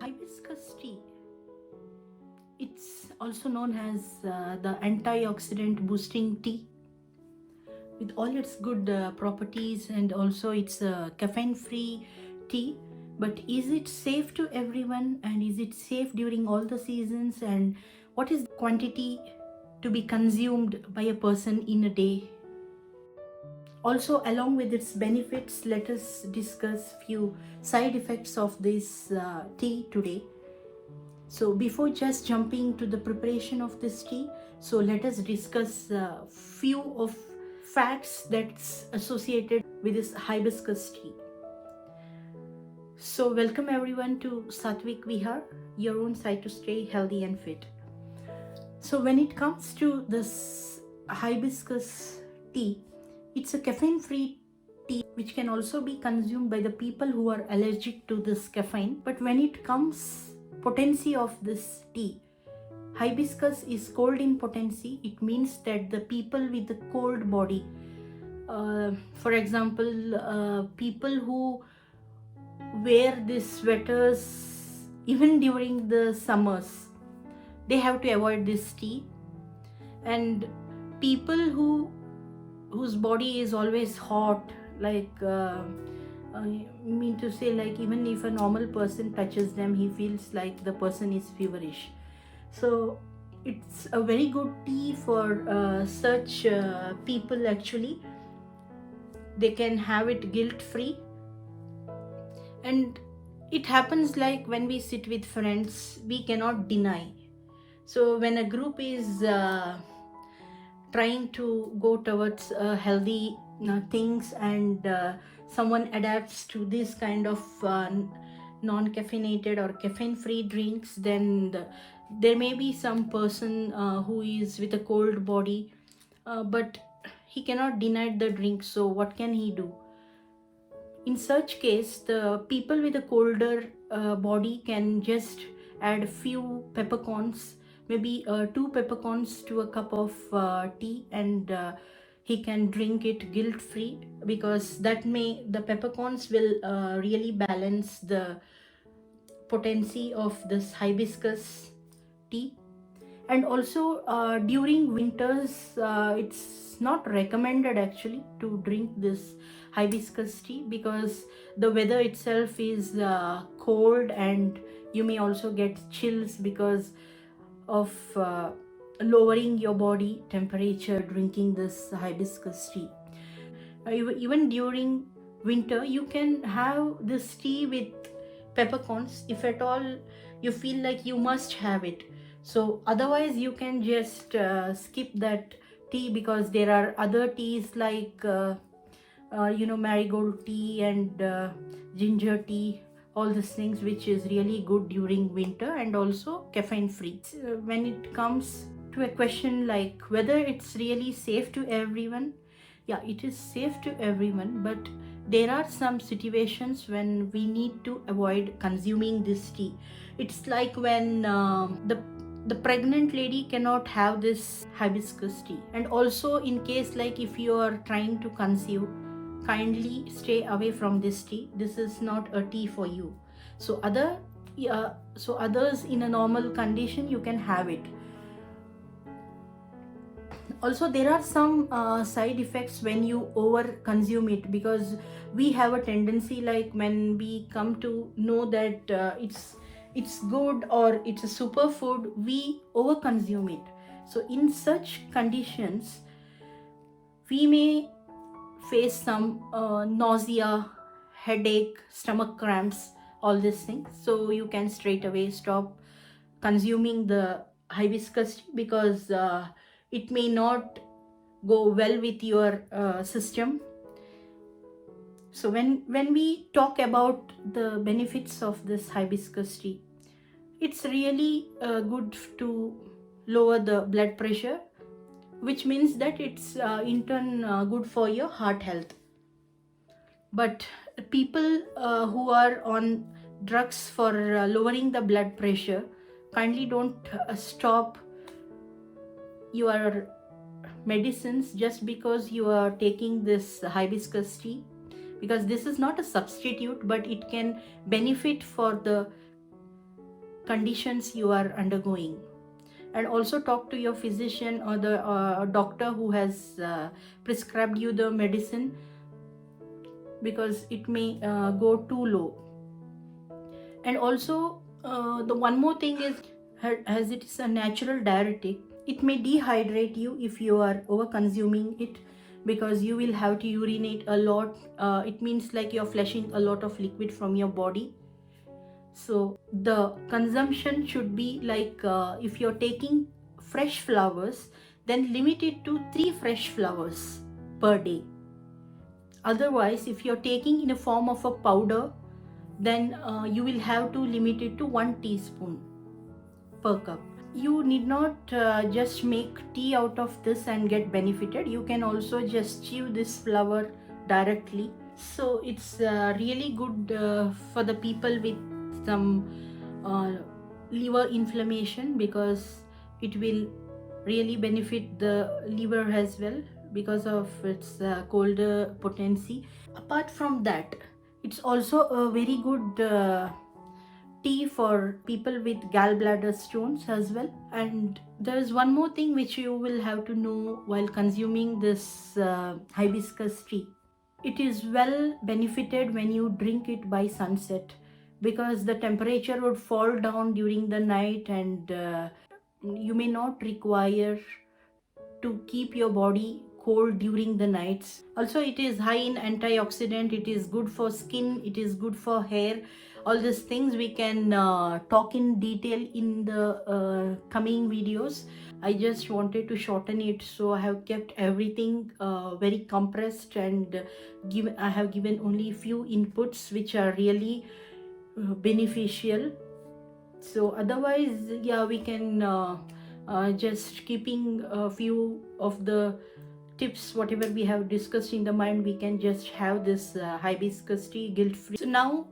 Hibiscus tea, it's also known as the antioxidant boosting tea, with all its good properties, and also it's a caffeine free tea. But is it safe to everyone, and is it safe during all the seasons, and what is the quantity to be consumed by a person in a day? Also, along with its benefits, let us discuss few side effects of this tea today. So before just jumping to the preparation of this tea, so let us discuss a few of facts that's associated with this hibiscus tea. So welcome everyone to Satvik Vihar, your own site to stay healthy and fit. So when it comes to this hibiscus tea, it's a caffeine-free tea which can also be consumed by the people who are allergic to this caffeine. But when it comes potency of this tea, hibiscus is cold in potency. It means that the people with the cold body, for example, people who wear these sweaters even during the summers, they have to avoid this tea. And people whose body is always hot, like I mean to say, like even if a normal person touches them, he feels like the person is feverish. So it's a very good tea for such people. Actually, they can have it guilt free. And it happens like when we sit with friends, we cannot deny. So when a group is trying to go towards healthy things, and someone adapts to this kind of non-caffeinated or caffeine-free drinks, then there may be some person who is with a cold body, but he cannot deny the drink. So what can he do? In such case, the people with a colder body can just add a few peppercorns, maybe 2 peppercorns to a cup of tea, and he can drink it guilt free, because the peppercorns will really balance the potency of this hibiscus tea. And also during winters, it's not recommended actually to drink this hibiscus tea, because the weather itself is cold, and you may also get chills because of lowering your body temperature drinking this hibiscus tea. Even during winter, you can have this tea with peppercorns if at all you feel like you must have it. So otherwise you can just skip that tea, because there are other teas like marigold tea and ginger tea, all these things which is really good during winter and also caffeine free. When it comes to a question like whether it's really safe to everyone, yeah, it is safe to everyone, but there are some situations when we need to avoid consuming this tea. It's like when the pregnant lady cannot have this hibiscus tea. And also, in case like if you are trying to conceive, kindly stay away from this tea. This is not a tea for you. So others in a normal condition, you can have it. Also, there are some side effects when you over consume it, because we have a tendency, like when we come to know that it's good or it's a superfood, we over consume it. So in such conditions, we may face some nausea, headache, stomach cramps, all these things. So you can straight away stop consuming the hibiscus tea, because it may not go well with your system. So when we talk about the benefits of this hibiscus tea, it's really good to lower the blood pressure, which means that it's in turn good for your heart health. But people who are on drugs for lowering the blood pressure, kindly don't stop your medicines just because you are taking this hibiscus tea, because this is not a substitute, but it can benefit for the conditions you are undergoing. And also talk to your physician or the doctor who has prescribed you the medicine, because it may go too low. And also the one more thing is, as it is a natural diuretic, it may dehydrate you if you are over consuming it, because you will have to urinate a lot. It means like you're flushing a lot of liquid from your body. So the consumption should be like, if you're taking fresh flowers, then limit it to 3 fresh flowers per day. Otherwise, if you're taking in a form of a powder, then you will have to limit it to 1 teaspoon per cup. You need not just make tea out of this and get benefited. You can also just chew this flower directly. So it's really good for the people with some liver inflammation, because it will really benefit the liver as well because of its colder potency. Apart from that, it's also a very good tea for people with gallbladder stones as well. And there's one more thing which you will have to know while consuming this hibiscus tea. It is well benefited when you drink it by sunset, because the temperature would fall down during the night, and you may not require to keep your body cold during the nights. Also, it is high in antioxidant, it is good for skin, it is good for hair. All these things we can talk in detail in the coming videos. I just wanted to shorten it, so I have kept everything very compressed, and I have given only few inputs which are really beneficial. So otherwise, yeah, we can just keeping a few of the tips whatever we have discussed in the mind, we can just have this hibiscus tea guilt free. So now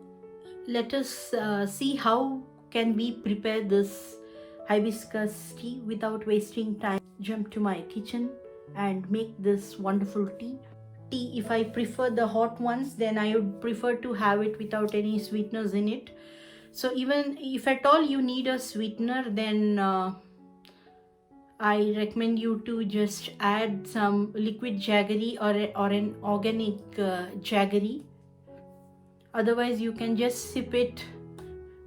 let us see how can we prepare this hibiscus tea without wasting time. Jump to my kitchen and make this wonderful tea. If I prefer the hot ones, then I would prefer to have it without any sweeteners in it. So even if at all you need a sweetener, then I recommend you to just add some liquid jaggery or an organic jaggery. Otherwise you can just sip it,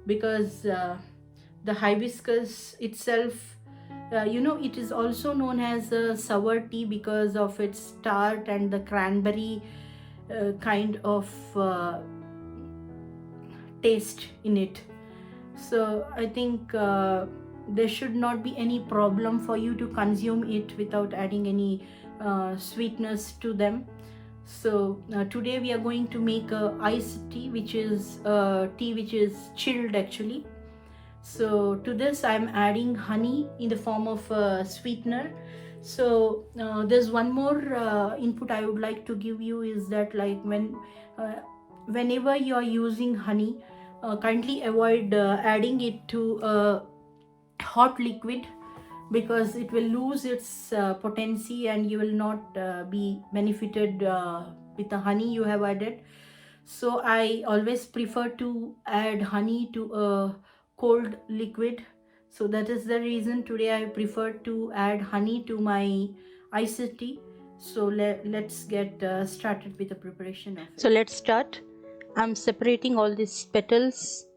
because the hibiscus itself, it is also known as a sour tea because of its tart and the cranberry kind of taste in it. So I think there should not be any problem for you to consume it without adding any sweetness to them. So today we are going to make a iced tea, which is tea which is chilled actually. So to this I am adding honey in the form of a sweetener. So there's one more input I would like to give you, is that like whenever you are using honey, kindly avoid adding it to a hot liquid, because it will lose its potency and you will not be benefited with the honey you have added. So I always prefer to add honey to a cold liquid. So that is the reason today I prefer to add honey to my iced tea. So let's get started with the preparation of it. So let's start. I'm separating all these petals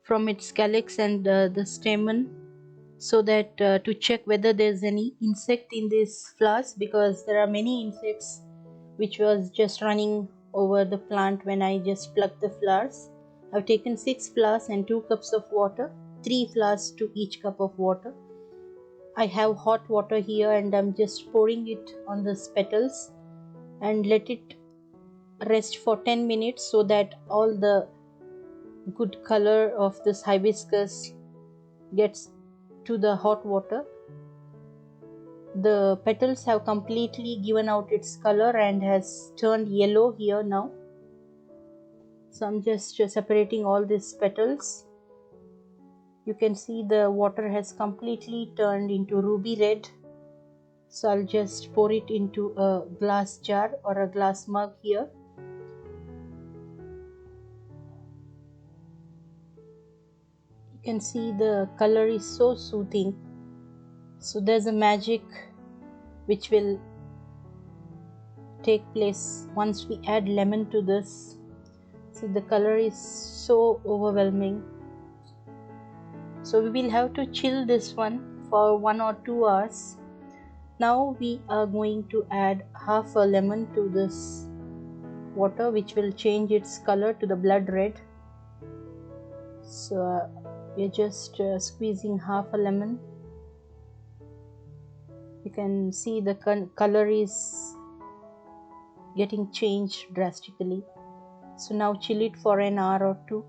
from its calyx and the stamen, so that to check whether there's any insect in these flowers, because there are many insects which was just running over the plant when I just plucked the flowers. I've taken 6 flowers and 2 cups of water, 3 flowers to each cup of water. I have hot water here and I'm just pouring it on the petals and let it rest for 10 minutes so that all the good color of this hibiscus gets to the hot water. The petals have completely given out its color and has turned yellow here now. So I'm just separating all these petals. You can see the water has completely turned into ruby red. So I'll just pour it into a glass jar or a glass mug here. can see the color is so soothing. So there's a magic which will take place once we add lemon to this. See, the color is so overwhelming. So we will have to chill this one for 1 or 2 hours. Now we are going to add half a lemon to this water, which will change its color to the blood red. So we're just squeezing half a lemon. You can see the color is getting changed drastically. So now chill it for an hour or 2.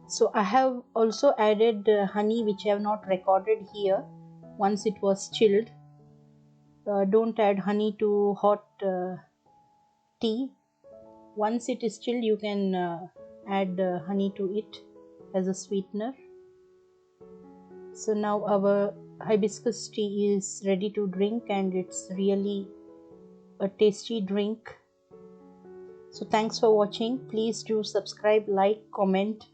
So I have also added honey, which I have not recorded here. Once it was chilled, don't add honey to hot tea. Once it is chilled, you can add honey to it as a sweetener. So now our hibiscus tea is ready to drink, and it's really a tasty drink. So thanks for watching. Please do subscribe, like, comment,